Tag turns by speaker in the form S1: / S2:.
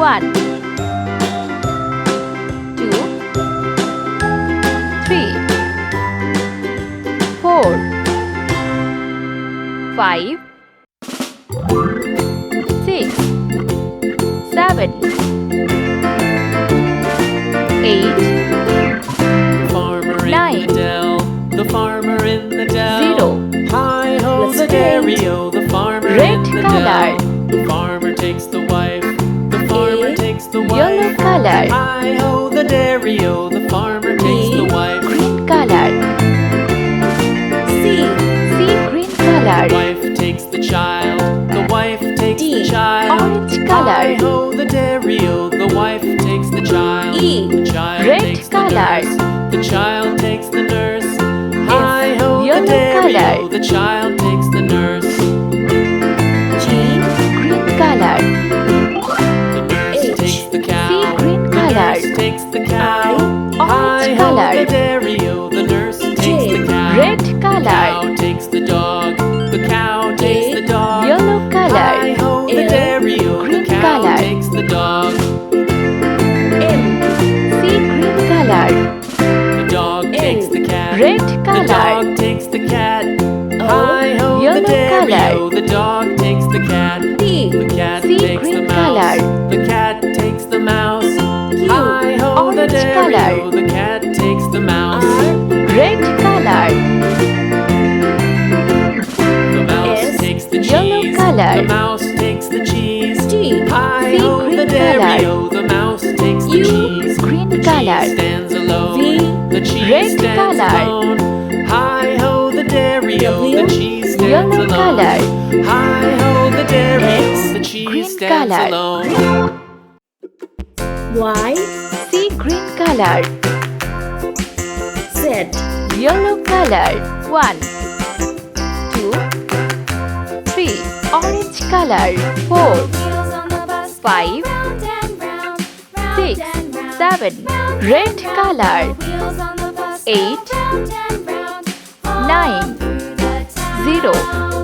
S1: 1, 2, 3, 4, 5, 6, 7, 8,
S2: Farmer in
S1: 9,
S2: the dell, the farmer in the dell.
S1: 0.
S2: Hi ho,
S1: Let's
S2: the
S1: paint.
S2: dairy-o, the farmer
S1: Red
S2: in the
S1: color.
S2: dell. The farmer takes the wife, the farmer takes the wife.
S1: Yellow color.
S2: Hi ho, the dairy-o, the farmer takes the wife.
S1: Green color. C, green color.
S2: The wife takes the child, the wife takes the child.
S1: Orange color.
S2: Hi ho, the dairy-o, the wife takes the child.
S1: E,
S2: The child
S1: red
S2: takes
S1: color.
S2: the nurse, the child takes the nurse. Hi ho, the
S1: yellow
S2: dairy-o,
S1: color.
S2: the child takes the nurse.
S1: G, green color.
S2: The nurse
S1: H,
S2: takes the cow.
S1: C, green
S2: The
S1: color.
S2: nurse takes the cow.
S1: orange
S2: Hi ho,
S1: color.
S2: the dairy-o, the nurse takes the cow.
S1: Red color.
S2: Cow takes the dog. The cow takes the dog.
S1: Yellow color.
S2: Hi ho, the dairy-o, the
S1: green
S2: cow
S1: color.
S2: takes the dog.
S1: M, C, green color.
S2: The dog takes the cat.
S1: Red
S2: The
S1: color.
S2: dog takes the cat. Hi ho, the
S1: yellow
S2: dairy-o,
S1: color.
S2: the dog takes the cat.
S1: T,
S2: The cat
S1: C,
S2: takes the
S1: green
S2: mouse.
S1: color.
S2: The cat takes the mouse.
S1: Q,
S2: Hi ho, the
S1: orange
S2: dairy-o,
S1: color.
S2: the cat takes the mouse.
S1: Red color.
S2: The mouse
S1: S,
S2: takes the
S1: yellow
S2: cheese.
S1: color.
S2: The mouse takes the cheese.
S1: T,
S2: Hi
S1: C,
S2: ho,
S1: green
S2: the dairy-o, the mouse takes the
S1: U,
S2: cheese.
S1: green
S2: The
S1: color.
S2: cheese stands alone.
S1: V,
S2: The cheese
S1: red
S2: stands
S1: color.
S2: alone. Hi ho, the dairy-o,
S1: W,
S2: the cheese stands
S1: yellow
S2: alone.
S1: color.
S2: Hi ho, the dairy-o,
S1: X,
S2: the cheese
S1: green
S2: stands
S1: color.
S2: alone.
S3: Y,
S1: C, green color.
S3: Z,
S1: Yellow color. 1, 2, 3. Orange color. 4, 5, 6, 7. Red color. 8, 9, 0.